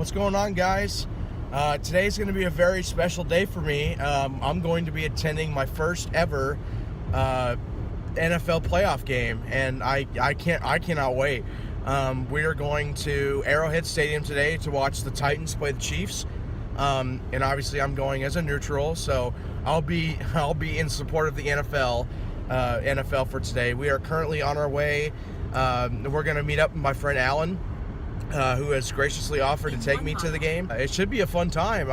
What's going on, guys? Today's going to be a very special day for me. I'm going to be attending my first ever NFL playoff game, and I cannot wait. We are going to Arrowhead Stadium today to watch the Titans play the Chiefs, and obviously I'm going as a neutral, so I'll be in support of the NFL for today. We are currently on our way. We're going to meet up with my friend Alan, who has graciously offered to take me to the game. It should be a fun time.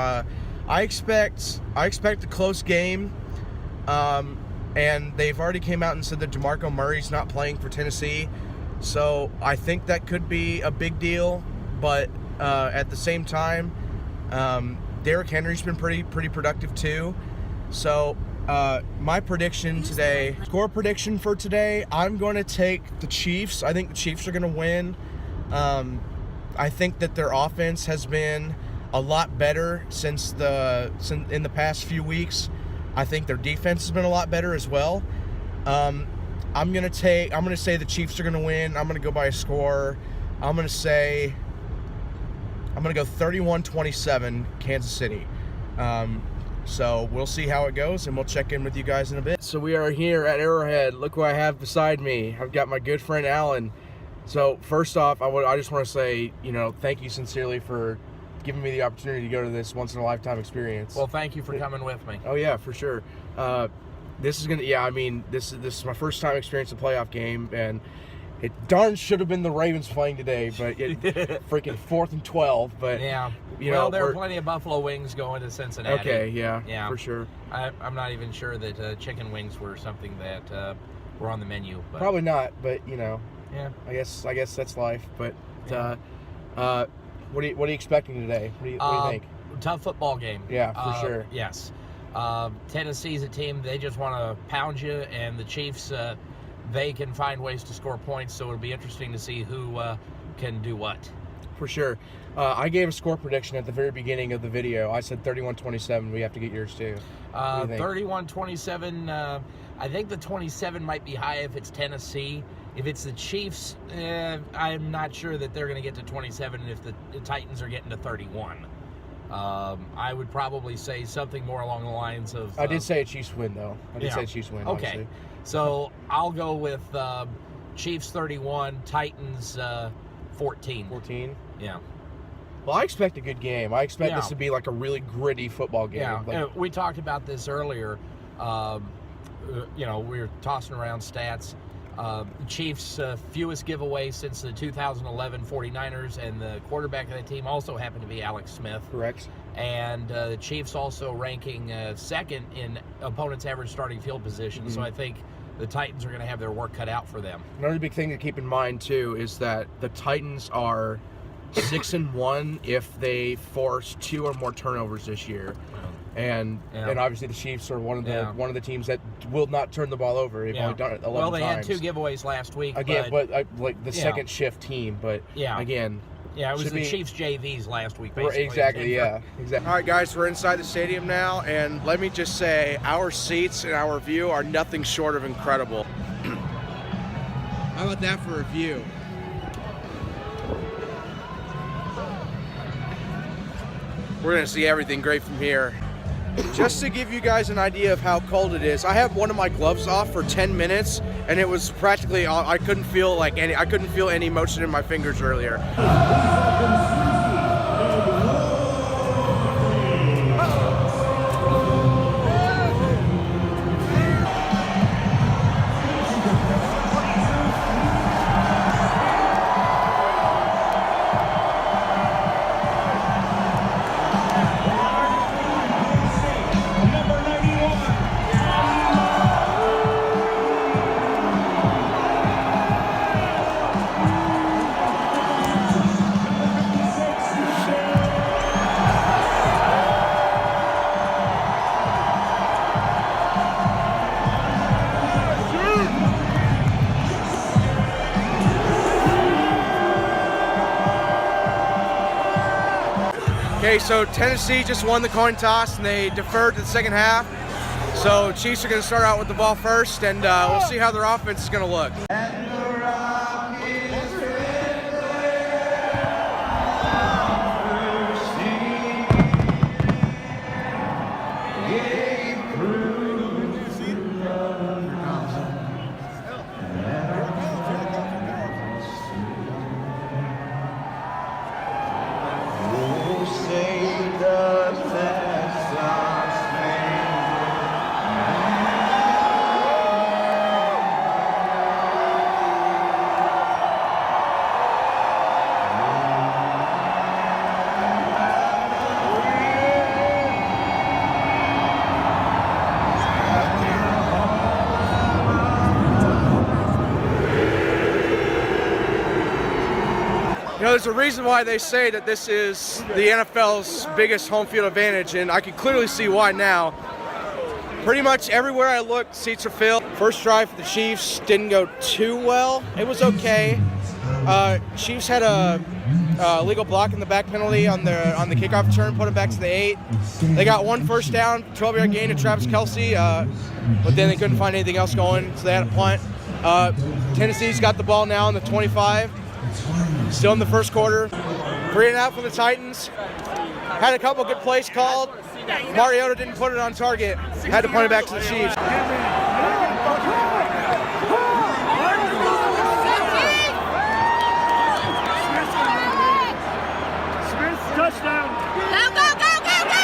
I expect a close game, and they've already came out and said that DeMarco Murray's not playing for Tennessee, so I think that could be a big deal. But at the same time, Derrick Henry's been pretty productive too. So my prediction today, score prediction for today, I'm going to take the Chiefs. I think the Chiefs are going to win. I think that their offense has been a lot better since in the past few weeks. I think their defense has been a lot better as well. I'm gonna say the Chiefs are gonna win. I'm gonna go by a score. I'm gonna go 31-27 Kansas City. So we'll see how it goes, and we'll check in with you guys in a bit. So we are here at Arrowhead. Look who I have beside me. I've got my good friend Alan. So first off, I just want to say, thank you sincerely for giving me the opportunity to go to this once-in-a-lifetime experience. Well, thank you for coming with me. Oh yeah, for sure. This is my first time experiencing a playoff game, and it darn should have been the Ravens playing today, but it freaking 4th and 12. But yeah, there are plenty of buffalo wings going to Cincinnati. Okay, yeah, for sure. I'm not even sure that chicken wings were something that were on the menu. But. Probably not, but yeah, I guess that's life. But what are you expecting today? What do you think? Tough football game. Yeah, for sure. Yes. Tennessee's a team, they just want to pound you, and the Chiefs, they can find ways to score points, so it'll be interesting to see who can do what. For sure. I gave a score prediction at the very beginning of the video. I said 31-27. We have to get yours too. 31-27. I think the 27 might be high if it's Tennessee. If it's the Chiefs, I'm not sure that they're going to get to 27 if the Titans are getting to 31. I would probably say something more along the lines of... I did say a Chiefs win, though. I did say a Chiefs win, okay. Obviously. So I'll go with Chiefs 31, Titans 14. 14? Yeah. Well, I expect a good game. I expect this to be like a really gritty football game. Yeah, we talked about this earlier. We were tossing around stats. The Chiefs' fewest giveaways since the 2011 49ers, and the quarterback of that team also happened to be Alex Smith. Correct. And the Chiefs also ranking second in opponents' average starting field position. Mm-hmm. So I think the Titans are going to have their work cut out for them. Another big thing to keep in mind, too, is that the Titans are 6-1 if they force 2 or more turnovers this year. And obviously the Chiefs are one of the teams that will not turn the ball over. They've only done it 11 times. Well, they had 2 giveaways last week. Again, but like the second shift team. But again, it was the Chiefs JVs last week, basically. Exactly. All right, guys, we're inside the stadium now, and let me just say, our seats and our view are nothing short of incredible. How about that for a view? We're gonna see everything great from here. Just to give you guys an idea of how cold it is, I have one of my gloves off for 10 minutes, and it was practically, I couldn't feel any motion in my fingers earlier. Okay, so Tennessee just won the coin toss and they deferred to the second half. So Chiefs are going to start out with the ball first, and we'll see how their offense is going to look. a reason why they say that this is the NFL's biggest home field advantage, and I can clearly see why now. Pretty much everywhere I looked, seats are filled. First drive for the Chiefs didn't go too well. It was okay. Chiefs had a legal block in the back penalty on the kickoff return, put it back to the 8. They got one first down, 12-yard gain to Travis Kelce, but then they couldn't find anything else going, so they had a punt. Tennessee's got the ball now on the 25. Still in the first quarter. 3 and out for the Titans. Had a couple good plays called. Mariota didn't put it on target. Had to punt it back to the Chiefs. Touchdown! Go, go, go, go, go!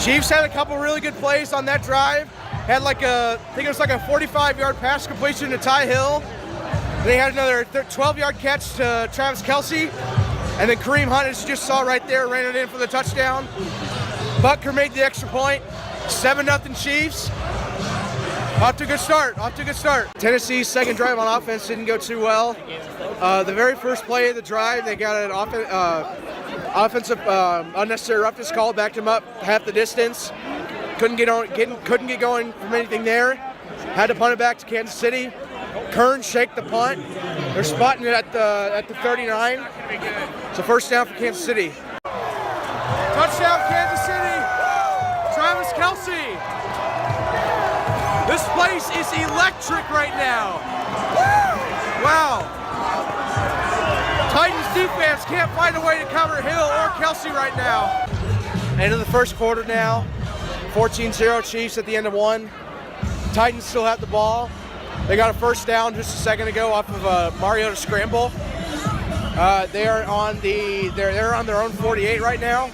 Chiefs had a couple really good plays on that drive. Had I think it was like a 45-yard pass completion to Ty Hill. They had another 12-yard catch to Travis Kelce. And then Kareem Hunt, as you just saw right there, ran it in for the touchdown. Butker made the extra point. 7-0 Chiefs. Off to a good start. Tennessee's second drive on offense didn't go too well. The very first play of the drive, they got an offensive unnecessary roughness call, backed him up half the distance. Couldn't get going from anything there. Had to punt it back to Kansas City. Kern shaked the punt. They're spotting it at the 39. It's a first down for Kansas City. Touchdown Kansas City. Travis Kelce. This place is electric right now. Wow. Titans defense can't find a way to cover Hill or Kelce right now. End of the first quarter now. 14-0 Chiefs at the end of one. Titans still have the ball. They got a first down just a second ago off of a Mariota scramble. They're on their own 48 right now.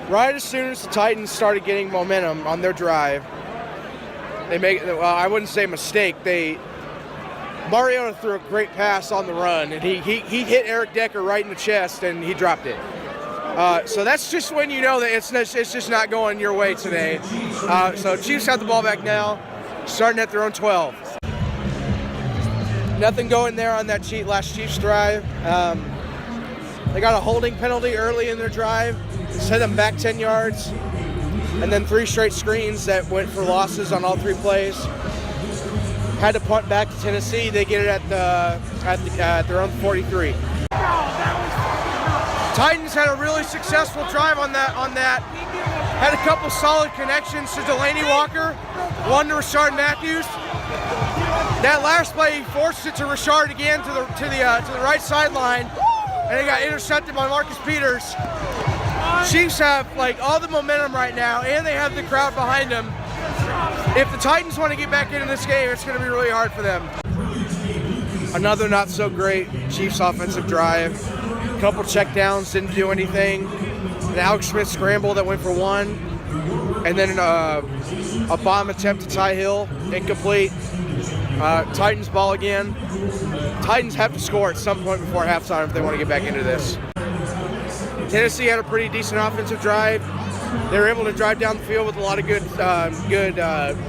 Right as soon as the Titans started getting momentum on their drive, they make, I wouldn't say mistake. Mariota threw a great pass on the run, and he hit Eric Decker right in the chest, and he dropped it. So that's just when you know that it's just not going your way today. So Chiefs have the ball back now, starting at their own 12. Nothing going there on that last Chiefs drive. They got a holding penalty early in their drive, set them back 10 yards, and then 3 straight screens that went for losses on all 3 plays. Had to punt back to Tennessee. They get it at their own 43. Titans had a really successful drive on that. Had a couple solid connections to Delaney Walker, one to Rashard Matthews. That last play, he forced it to Rashard again to the right sideline, and it got intercepted by Marcus Peters. Chiefs have all the momentum right now, and they have the crowd behind them. If the Titans want to get back into this game, it's going to be really hard for them. Another not so great Chiefs offensive drive. A couple checkdowns, didn't do anything. An Alex Smith scramble that went for 1, and then a bomb attempt to Ty Hill, incomplete. Titans ball again. Titans have to score at some point before halftime if they want to get back into this. Tennessee had a pretty decent offensive drive. They were able to drive down the field with a lot of good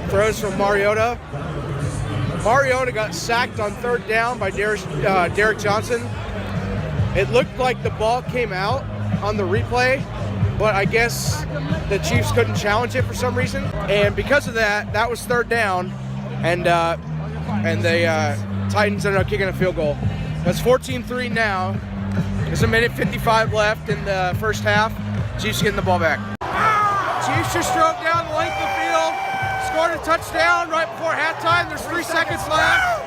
throws from Mariota. Mariota got sacked on 3rd down by Derek Johnson. It looked like the ball came out on the replay, but I guess the Chiefs couldn't challenge it for some reason. And because of that, that was 3rd down, and the Titans ended up kicking a field goal. That's 14-3 now. There's a minute 55 left in the first half. Chiefs getting the ball back. Chiefs just drove down the length of the field, scored a touchdown right before halftime. There's 3 seconds left.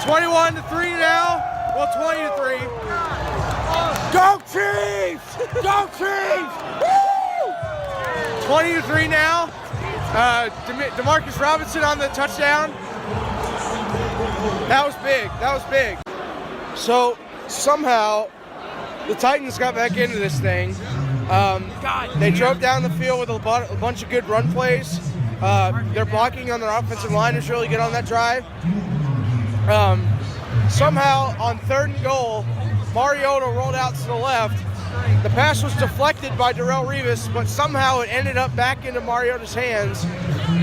21-3 now. Well, 20-3. Go Chiefs! Go Chiefs! 20-3 now. Demarcus Robinson on the touchdown. That was big. So somehow the Titans got back into this thing. They drove down the field with a bunch of good run plays. Their blocking on their offensive line is really good on that drive. Somehow on 3rd and goal, Mariota rolled out to the left. The pass was deflected by Darrell Rivas, but somehow it ended up back into Mariota's hands,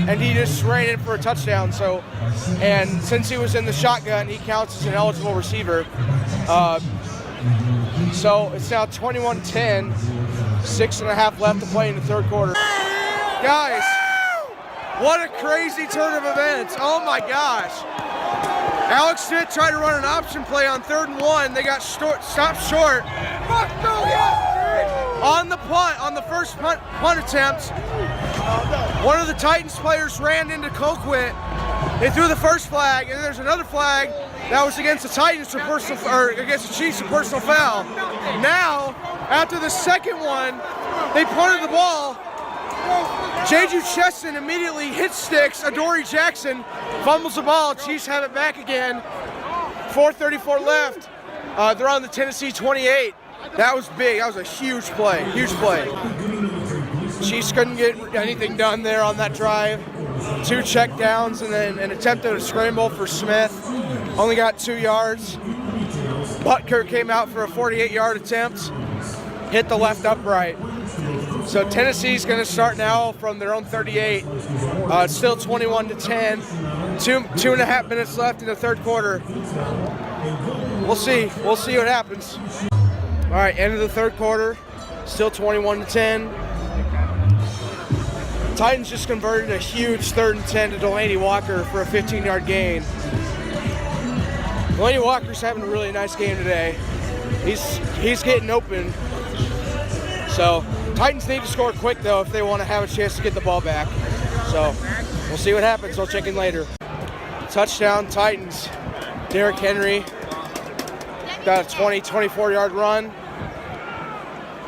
and he just ran in for a touchdown. And since he was in the shotgun, he counts as an eligible receiver. So it's now 21-10, 6.5 left to play in the third quarter. Guys, what a crazy turn of events. Oh my gosh. Alex Smith tried to run an option play on 3rd and 1. They got stopped short. On the punt, on the first punt attempt, one of the Titans players ran into Colquitt. They threw the first flag, and then there's another flag that was against the Titans for personal, or against the Chiefs for personal foul. Now, after the second one, they punted the ball. J.J. Cheston immediately hits sticks. Adoree Jackson fumbles the ball. Chiefs have it back again. 4:34 left. They're on the Tennessee 28. That was big. That was a huge play. Huge play. Chiefs couldn't get anything done there on that drive. 2 check downs and then an attempt at a scramble for Smith. Only got 2 yards. Butker came out for a 48-yard attempt. Hit the left upright. So Tennessee's going to start now from their own 38. It's still 21-10. 2.5 minutes left in the third quarter. We'll see. We'll see what happens. All right, end of the third quarter. Still 21-10. Titans just converted a huge 3rd and 10 to Delaney Walker for a 15-yard gain. Delaney Walker's having a really nice game today. He's getting open. So Titans need to score quick though if they want to have a chance to get the ball back. So we'll see what happens. I'll check in later. Touchdown Titans. Derrick Henry got a 24-yard run.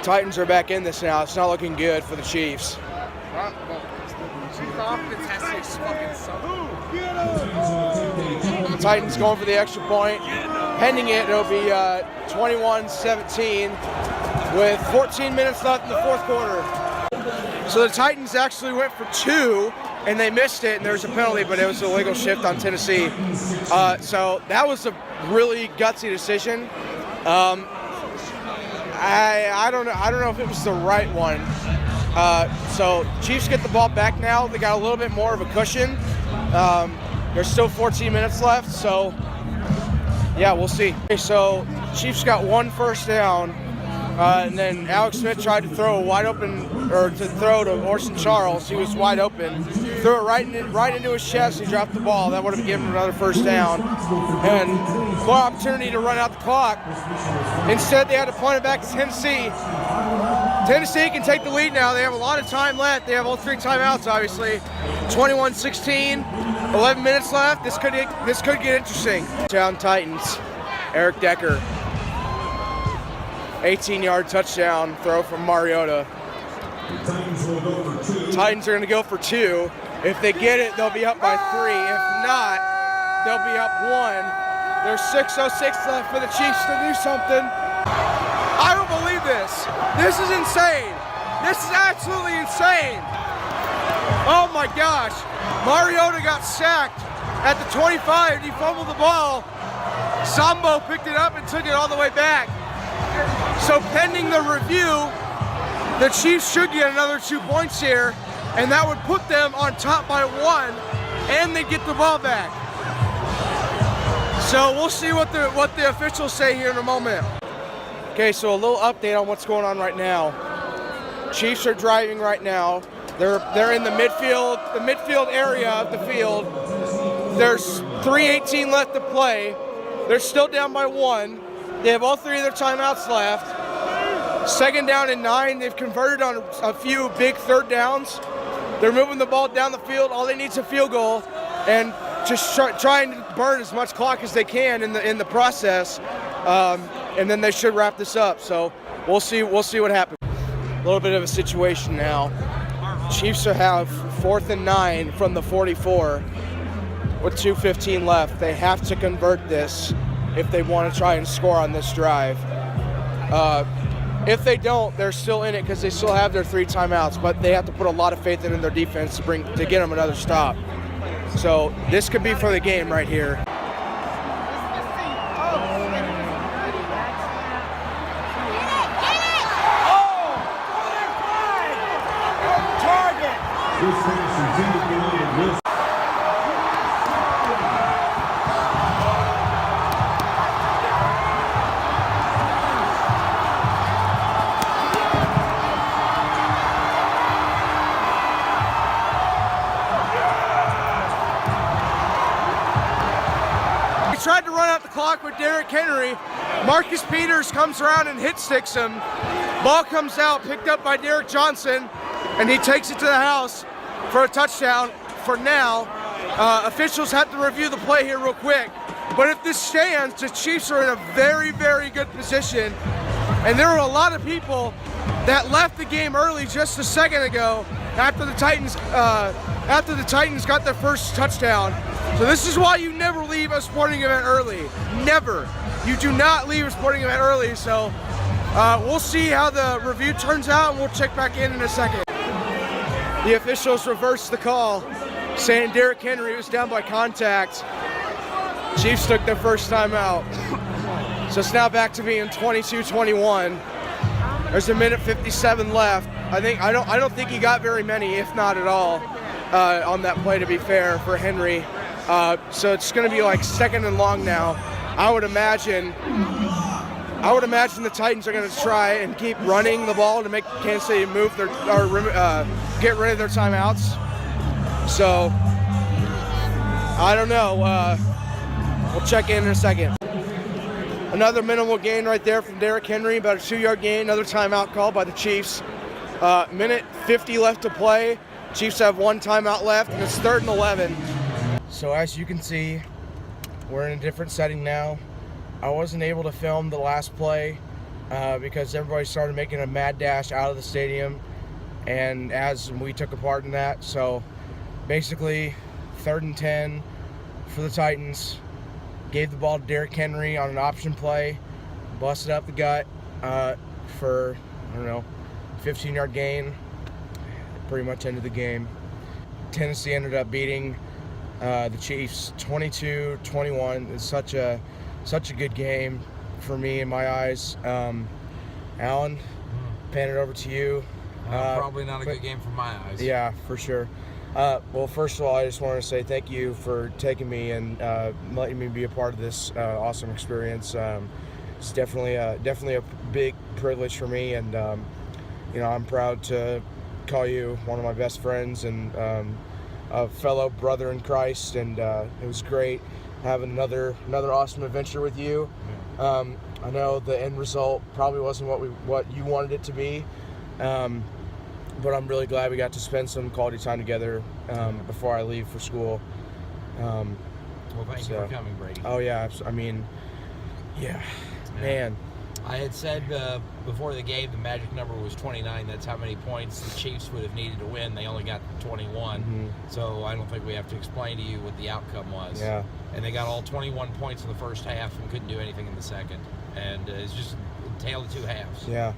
Titans are back in this now. It's not looking good for the Chiefs. Titans going for the extra point. Pending it, it'll be 21-17 with 14 minutes left in the fourth quarter. So the Titans actually went for 2 and they missed it, and there was a penalty, but it was an illegal shift on Tennessee. So that was a really gutsy decision. I don't know if it was the right one. So Chiefs get the ball back now. They got a little bit more of a cushion. There's still 14 minutes left, so yeah, we'll see. Okay, so Chiefs got 1 first down, and then Alex Smith tried to throw to Orson Charles. He was wide open. Threw it right into his chest. He dropped the ball. That would have given him another first down, and more opportunity to run out the clock. Instead, they had to punt it back to Tennessee. Tennessee can take the lead now. They have a lot of time left. They have all 3 timeouts, obviously. 21-16, 11 minutes left. This could get interesting. Touchdown Titans. Eric Decker. 18-yard touchdown throw from Mariota. Titans are going to go for 2. If they get it, they'll be up by 3. If not, they'll be up 1. There's 6:06 left for the Chiefs to do something. I don't believe this. This is insane. This is absolutely insane. Oh my gosh. Mariota got sacked at the 25. He fumbled the ball. Sambo picked it up and took it all the way back. So pending the review, the Chiefs should get another 2 points here, and that would put them on top by 1, and they get the ball back. So we'll see what the officials say here in a moment. Okay, so a little update on what's going on right now. Chiefs are driving right now. They're in the midfield area of the field. There's 3:18 left to play. They're still down by 1. They have all 3 of their timeouts left. 2nd down and 9. They've converted on a few big 3rd downs. They're moving the ball down the field. All they need is a field goal, and just trying to burn as much clock as they can in the process. And then they should wrap this up. So we'll see what happens. A little bit of a situation now. Chiefs have 4th and 9 from the 44 with 2:15 left. They have to convert this if they want to try and score on this drive. If they don't, they're still in it because they still have their 3 timeouts, but they have to put a lot of faith in their defense to get them another stop. So this could be for the game right here. He tried to run out the clock with Derrick Henry. Marcus Peters comes around and hit sticks him. Ball comes out, picked up by Derek Johnson, and he takes it to the house for a touchdown. For now, officials have to review the play here real quick. But if this stands, the Chiefs are in a very, very good position. And there were a lot of people that left the game early just a second ago after the Titans got their first touchdown. So this is why you never leave a sporting event early. Never. You do not leave a sporting event early. So we'll see how the review turns out, and we'll check back in a second. The officials reversed the call, saying Derrick Henry was down by contact. Chiefs took their first time out. So it's now back to being 22-21. There's a minute 57 left. I don't think he got very many, if not at all, on that play, to be fair, for Henry. So it's going to be like second and long now. I would imagine the Titans are going to try and keep running the ball to make Kansas City move get rid of their timeouts. So I don't know. We'll check in a second. Another minimal gain right there from Derrick Henry, about a 2-yard gain. Another timeout called by the Chiefs. Minute 50 left to play. Chiefs have one timeout left, and it's 3rd and 11. So as you can see, we're in a different setting now. I wasn't able to film the last play because everybody started making a mad dash out of the stadium, and as we took a part in that. So basically 3rd and 10 for the Titans. Gave the ball to Derrick Henry on an option play, busted up the gut for, 15-yard gain. Pretty much ended the game. Tennessee ended up beating the Chiefs 22-21. It's such a good game for me in my eyes. Alan, pan it over to you. Probably not a good game from my eyes. Yeah, for sure. Well, first of all, I just want to say thank you for taking me and letting me be a part of this awesome experience. It's definitely a big privilege for me, and I'm proud to call you one of my best friends and a fellow brother in Christ. And it was great having another awesome adventure with you. I know the end result probably wasn't what you wanted it to be. But I'm really glad we got to spend some quality time together before I leave for school. Well, thank you for coming, Brady. Oh, yeah. Man. I had said before the game the magic number was 29. That's how many points the Chiefs would have needed to win. They only got 21. Mm-hmm. So I don't think we have to explain to you what the outcome was. Yeah. And they got all 21 points in the first half and couldn't do anything in the second. And it's just a tale of two halves. Yeah.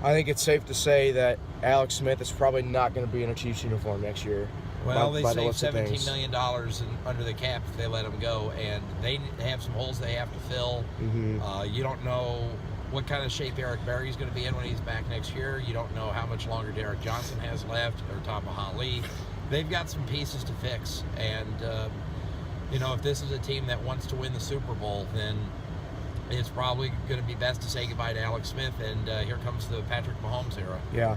I think it's safe to say that Alex Smith is probably not going to be in a Chiefs uniform next year. Well, they saved $17 million under the cap if they let him go, and they have some holes they have to fill. Mm-hmm. You don't know what kind of shape Eric Berry's going to be in when he's back next year. You don't know how much longer Derek Johnson has left, or Tamba Hali. They've got some pieces to fix, and if this is a team that wants to win the Super Bowl, then it's probably going to be best to say goodbye to Alex Smith, and here comes the Patrick Mahomes era. Yeah.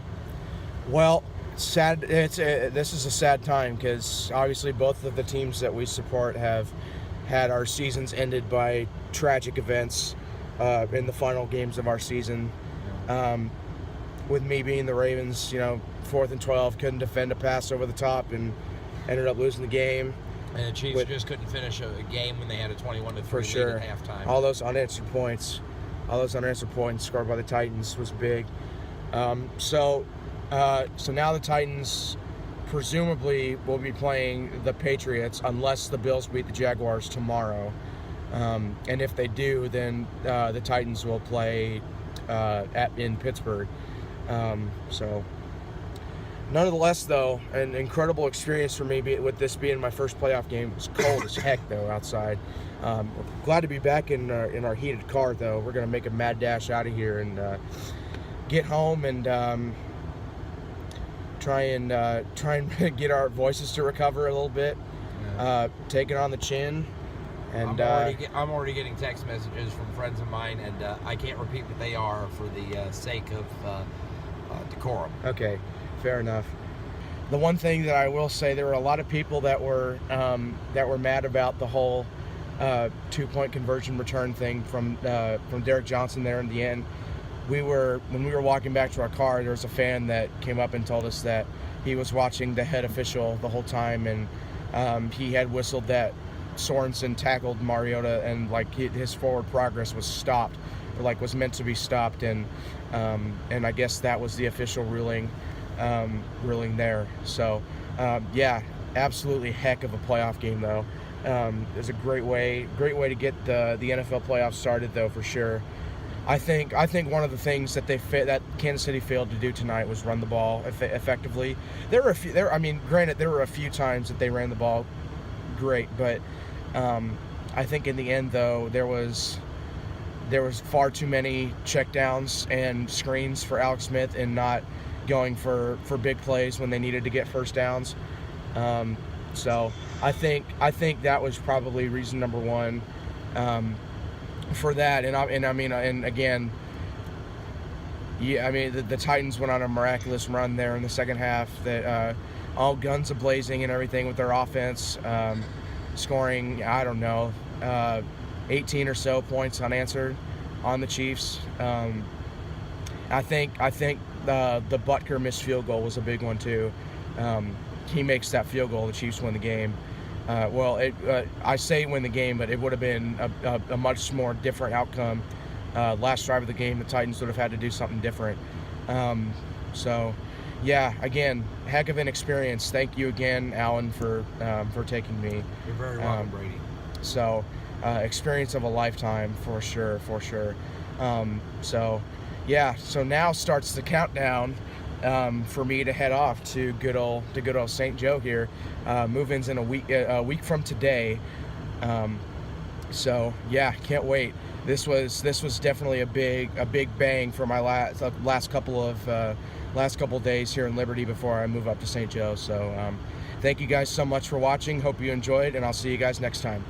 Well, sad. This is a sad time because obviously both of the teams that we support have had our seasons ended by tragic events in the final games of our season. With me being the Ravens, 4th and 12, couldn't defend a pass over the top and ended up losing the game. And the Chiefs just couldn't finish a game when they had a 21-3 lead at halftime. All those unanswered points scored by the Titans was big. So now the Titans presumably will be playing the Patriots unless the Bills beat the Jaguars tomorrow. And if they do, then the Titans will play in Pittsburgh. So nonetheless, though, an incredible experience for me with this being my first playoff game. It was cold as heck, though, outside. Glad to be back in our heated car, though. We're going to make a mad dash out of here and get home and try and get our voices to recover a little bit. Take it on the chin. And I'm already getting text messages from friends of mine, and I can't repeat what they are for the sake of decorum. Okay, fair enough. The one thing that I will say, there were a lot of people that were mad about the whole 2-point conversion return thing from Derek Johnson there in the end. When we were walking back to our car, there was a fan that came up and told us that he was watching the head official the whole time, and he had whistled that Sorensen tackled Mariota, and like his forward progress was stopped, or like was meant to be stopped, and I guess that was the official ruling there. So yeah, absolutely heck of a playoff game though. It was a great way to get the NFL playoffs started though, for sure. I think one of the things that that Kansas City failed to do tonight was run the ball effectively. Granted, there were a few times that they ran the ball great, but I think in the end though there was far too many checkdowns and screens for Alex Smith, and not going for big plays when they needed to get first downs. So I think that was probably reason number one for that. And again, yeah, I mean the Titans went on a miraculous run there in the second half, that all guns a-blazing and everything with their offense, scoring, I don't know, 18 or so points unanswered on the Chiefs. I think the Butker missed field goal was a big one too. He makes that field goal, the Chiefs win the game. I say win the game, but it would have been a much more different outcome. Last drive of the game, the Titans would have had to do something different. So, yeah, again, heck of an experience. Thank you again, Alan, for taking me. You're very welcome, Brady. So, experience of a lifetime for sure. So, yeah. So now starts the countdown for me to head off to good old St. Joe here. Move-ins in a week from today. So yeah, can't wait. This was definitely a big bang for my last couple of days here in Liberty before I move up to St. Joe. So thank you guys so much for watching. Hope you enjoyed, and I'll see you guys next time.